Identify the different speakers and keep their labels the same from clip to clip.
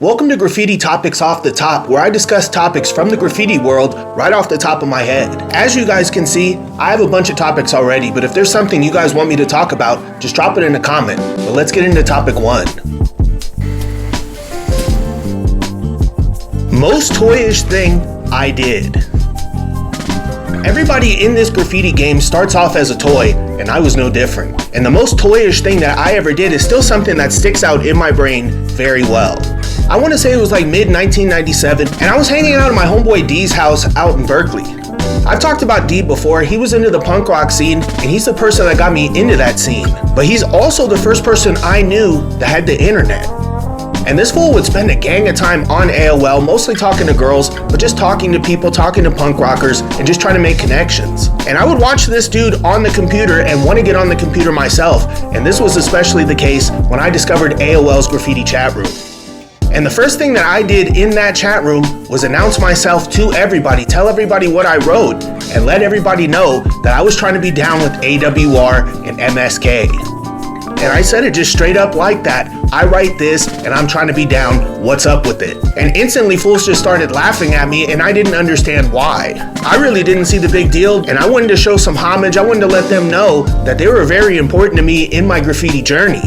Speaker 1: Welcome to Graffiti Topics Off the Top, where I discuss topics from the graffiti world right off the top of my head. As you guys can see, I have a bunch of topics already, but if there's something you guys want me to talk about, just drop it in a comment. But let's get into topic 1. Most toyish thing I did. Everybody in this graffiti game starts off as a toy, and I was no different. And the most toyish thing that I ever did is still something that sticks out in my brain very well. I want to say it was like mid-1997, and I was hanging out at my homeboy D's house out in Berkeley. I've talked about D before. He was into the punk rock scene, and he's the person that got me into that scene. But he's also the first person I knew that had the internet. And this fool would spend a gang of time on AOL, mostly talking to girls, but just talking to people, talking to punk rockers, and just trying to make connections. And I would watch this dude on the computer and want to get on the computer myself, and this was especially the case when I discovered AOL's graffiti chat room. And the first thing that I did in that chat room was announce myself to everybody, tell everybody what I wrote, and let everybody know that I was trying to be down with AWR and MSK. And I said it just straight up like that. I write this and I'm trying to be down, what's up with it? And instantly fools just started laughing at me and I didn't understand why. I really didn't see the big deal and I wanted to show some homage. I wanted to let them know that they were very important to me in my graffiti journey.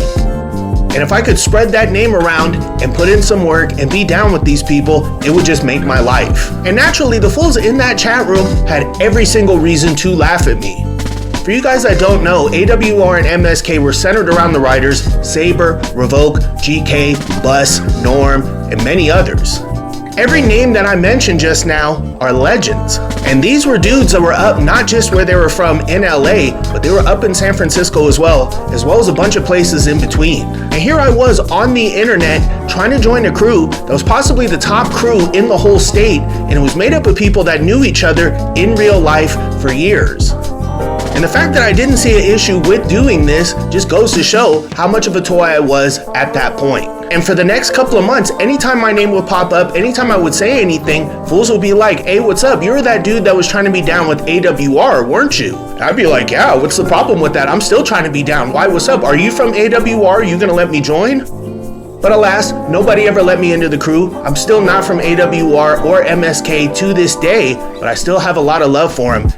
Speaker 1: And if I could spread that name around and put in some work and be down with these people, it would just make my life. And naturally, the fools in that chat room had every single reason to laugh at me. For you guys that don't know, AWR and MSK were centered around the writers Saber, Revoke, GK, Bus, Norm, and many others. Every name that I mentioned just now are legends. And these were dudes that were up not just where they were from in LA, but they were up in San Francisco as well as a bunch of places in between. And here I was on the internet trying to join a crew that was possibly the top crew in the whole state, and it was made up of people that knew each other in real life for years. And the fact that I didn't see an issue with doing this just goes to show how much of a toy I was at that point. And for the next couple of months, anytime my name would pop up, anytime I would say anything, fools would be like, hey, what's up? You were that dude that was trying to be down with AWR, weren't you? I'd be like, yeah, what's the problem with that? I'm still trying to be down. Why, what's up? Are you from AWR? Are you gonna let me join? But alas, nobody ever let me into the crew. I'm still not from AWR or MSK to this day, but I still have a lot of love for him.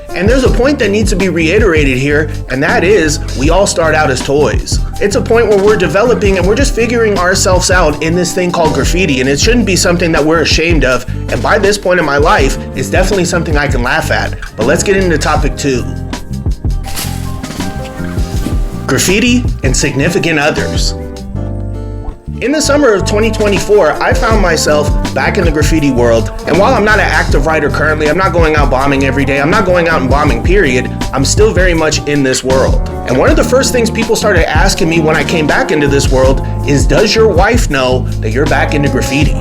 Speaker 1: And there's a point that needs to be reiterated here, and that is, we all start out as toys. It's a point where we're developing and we're just figuring ourselves out in this thing called graffiti, and it shouldn't be something that we're ashamed of, and by this point in my life, it's definitely something I can laugh at. But let's get into topic 2. Graffiti and significant others. In the summer of 2024, I found myself back in the graffiti world, and while I'm not an active writer currently, I'm not going out bombing every day, I'm not going out and bombing period, I'm still very much in this world. And one of the first things people started asking me when I came back into this world is, does your wife know that you're back into graffiti?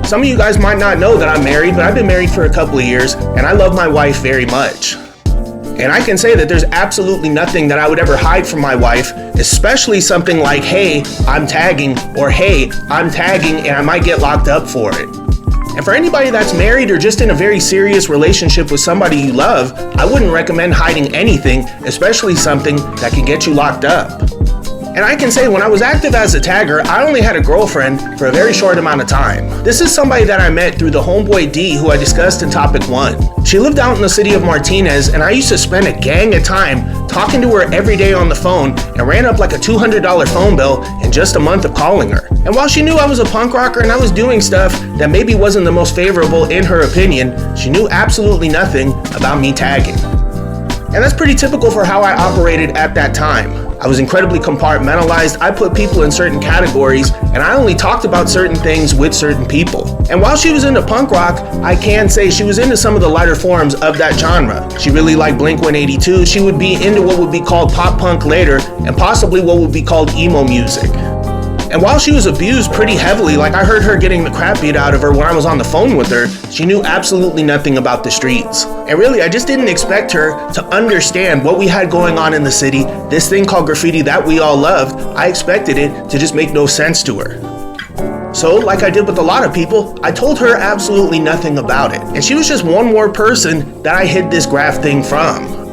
Speaker 1: Some of you guys might not know that I'm married, but I've been married for a couple of years, and I love my wife very much. And I can say that there's absolutely nothing that I would ever hide from my wife, especially something like, hey, I'm tagging, or hey, I'm tagging and I might get locked up for it. And for anybody that's married or just in a very serious relationship with somebody you love, I wouldn't recommend hiding anything, especially something that can get you locked up. And I can say when I was active as a tagger, I only had a girlfriend for a very short amount of time. This is somebody that I met through the homeboy D who I discussed in topic 1. She lived out in the city of Martinez, and I used to spend a gang of time talking to her every day on the phone and ran up like a $200 phone bill in just a month of calling her. And while she knew I was a punk rocker and I was doing stuff that maybe wasn't the most favorable in her opinion, she knew absolutely nothing about me tagging. And that's pretty typical for how I operated at that time. I was incredibly compartmentalized, I put people in certain categories, and I only talked about certain things with certain people. And while she was into punk rock, I can say she was into some of the lighter forms of that genre. She really liked Blink-182, she would be into what would be called pop punk later, and possibly what would be called emo music. And while she was abused pretty heavily, like I heard her getting the crap beat out of her when I was on the phone with her, she knew absolutely nothing about the streets. And really, I just didn't expect her to understand what we had going on in the city, this thing called graffiti that we all loved. I expected it to just make no sense to her. So, like I did with a lot of people, I told her absolutely nothing about it. And she was just one more person that I hid this graff thing from.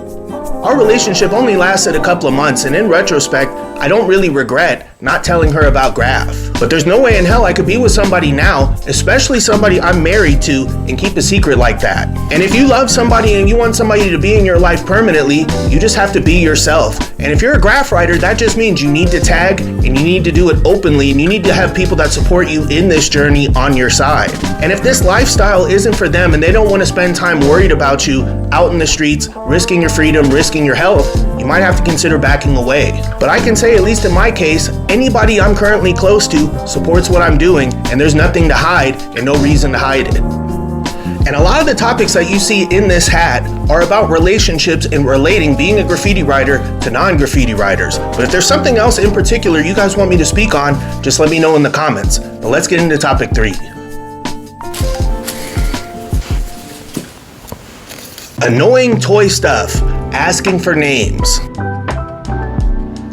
Speaker 1: Our relationship only lasted a couple of months, and in retrospect, I don't really regret not telling her about graff. But there's no way in hell I could be with somebody now, especially somebody I'm married to, and keep a secret like that. And if you love somebody and you want somebody to be in your life permanently, you just have to be yourself. And if you're a graph writer, that just means you need to tag, and you need to do it openly, and you need to have people that support you in this journey on your side. And if this lifestyle isn't for them and they don't want to spend time worried about you out in the streets, risking your freedom, risking your health, you might have to consider backing away. But I can say, at least in my case, anybody I'm currently close to supports what I'm doing, and there's nothing to hide and no reason to hide it. And a lot of the topics that you see in this hat are about relationships and relating being a graffiti writer to non-graffiti writers. But if there's something else in particular you guys want me to speak on, just let me know in the comments. But let's get into topic 3. Annoying toy stuff, asking for names.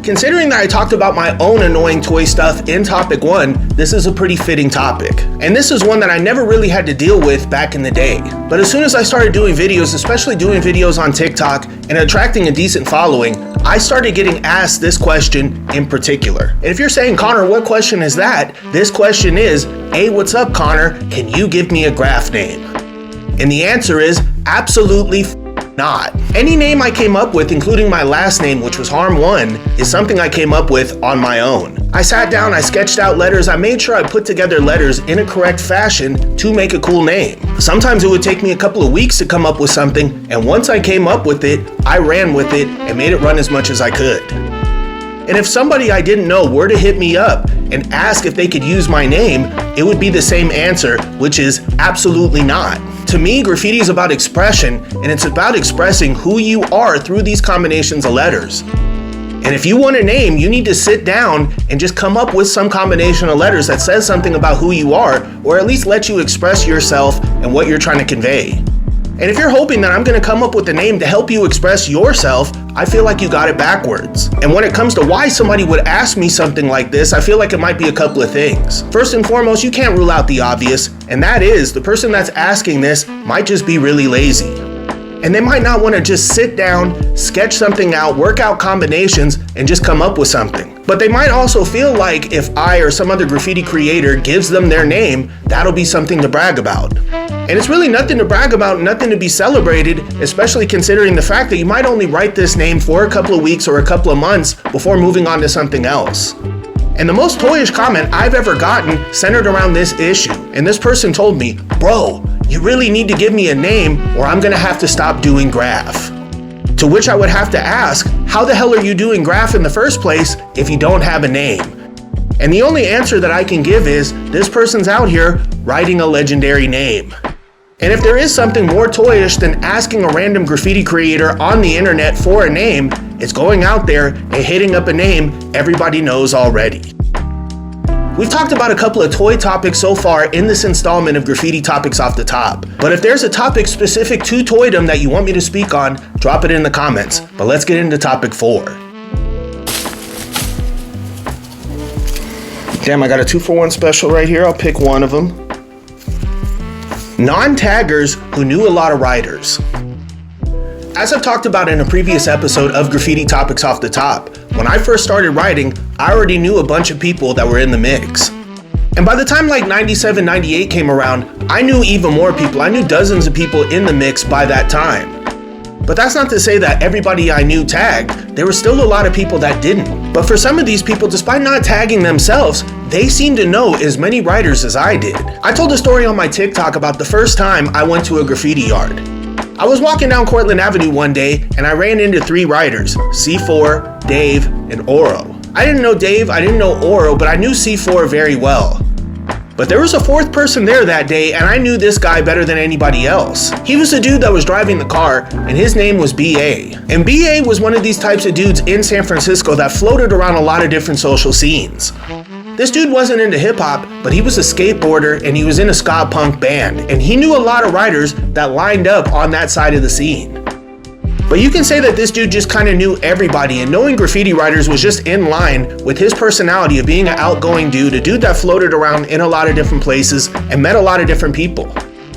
Speaker 1: Considering that I talked about my own annoying toy stuff in topic 1, this is a pretty fitting topic. And this is one that I never really had to deal with back in the day. But as soon as I started doing videos, especially doing videos on TikTok and attracting a decent following, I started getting asked this question in particular. And if you're saying, Connor, what question is that? This question is, hey, what's up, Connor? Can you give me a graph name? And the answer is absolutely not. Any name I came up with, including my last name, which was Harm1, is something I came up with on my own. I sat down, I sketched out letters, I made sure I put together letters in a correct fashion to make a cool name. Sometimes it would take me a couple of weeks to come up with something, and once I came up with it, I ran with it and made it run as much as I could. And if somebody I didn't know were to hit me up and ask if they could use my name, it would be the same answer, which is absolutely not. To me, graffiti is about expression, and it's about expressing who you are through these combinations of letters. And if you want a name, you need to sit down and just come up with some combination of letters that says something about who you are, or at least let you express yourself and what you're trying to convey. And if you're hoping that I'm going to come up with a name to help you express yourself, I feel like you got it backwards. And when it comes to why somebody would ask me something like this, I feel like it might be a couple of things. First and foremost, you can't rule out the obvious, and that is the person that's asking this might just be really lazy. And they might not want to just sit down, sketch something out, work out combinations, and just come up with something. But they might also feel like if I or some other graffiti creator gives them their name, that'll be something to brag about. And it's really nothing to brag about, nothing to be celebrated, especially considering the fact that you might only write this name for a couple of weeks or a couple of months before moving on to something else. And the most toyish comment I've ever gotten centered around this issue. And this person told me, bro, you really need to give me a name or I'm gonna have to stop doing graph. To which I would have to ask, how the hell are you doing graph in the first place if you don't have a name? And the only answer that I can give is, this person's out here writing a legendary name. And if there is something more toyish than asking a random graffiti creator on the internet for a name, it's going out there and hitting up a name everybody knows already. We've talked about a couple of toy topics so far in this installment of Graffiti Topics Off the Top. But if there's a topic specific to toydom that you want me to speak on, drop it in the comments. But let's get into topic 4. Damn, I got a 2-for-1 special right here. I'll pick one of them. Non-taggers who knew a lot of writers. As I've talked about in a previous episode of Graffiti Topics Off the Top, when I first started writing, I already knew a bunch of people that were in the mix. And by the time like 97, 98 came around, I knew even more people. I knew dozens of people in the mix by that time. But that's not to say that everybody I knew tagged. There were still a lot of people that didn't. But for some of these people, despite not tagging themselves, they seemed to know as many writers as I did. I told a story on my TikTok about the first time I went to a graffiti yard. I was walking down Cortland Avenue one day and I ran into 3 writers, C4, Dave, and Oro. I didn't know Dave, I didn't know Oro, but I knew C4 very well. But there was a 4th person there that day and I knew this guy better than anybody else. He was the dude that was driving the car and his name was BA. And BA was one of these types of dudes in San Francisco that floated around a lot of different social scenes. This dude wasn't into hip hop, but he was a skateboarder and he was in a ska punk band. And he knew a lot of writers that lined up on that side of the scene. But you can say that this dude just kind of knew everybody, and knowing graffiti writers was just in line with his personality of being an outgoing dude, a dude that floated around in a lot of different places and met a lot of different people.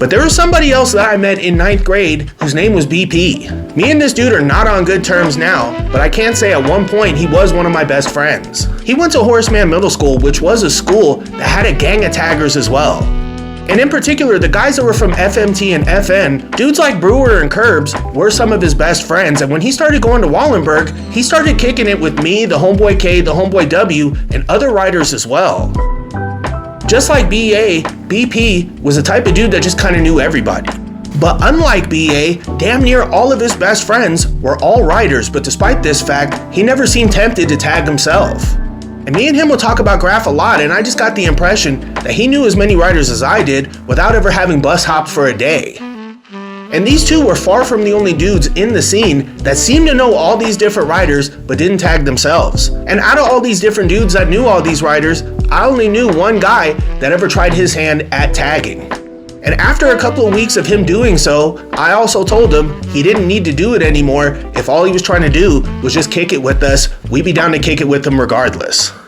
Speaker 1: But there was somebody else that I met in 9th grade whose name was BP. Me and this dude are not on good terms now, but I can say at one point he was one of my best friends. He went to Horseman Middle School, which was a school that had a gang of taggers as well. And in particular, the guys that were from FMT and FN, dudes like Brewer and Curbs, were some of his best friends. And when he started going to Wallenberg, he started kicking it with me, the Homeboy K, the Homeboy W, and other riders as well. Just like BA, BP was the type of dude that just kind of knew everybody. But unlike BA, damn near all of his best friends were all riders, but despite this fact, he never seemed tempted to tag himself. And me and him will talk about Graff a lot, and I just got the impression that he knew as many riders as I did without ever having bus hopped for a day. And these two were far from the only dudes in the scene that seemed to know all these different riders but didn't tag themselves. And out of all these different dudes that knew all these riders, I only knew one guy that ever tried his hand at tagging. And after a couple of weeks of him doing so, I also told him he didn't need to do it anymore. If all he was trying to do was just kick it with us, we'd be down to kick it with him regardless.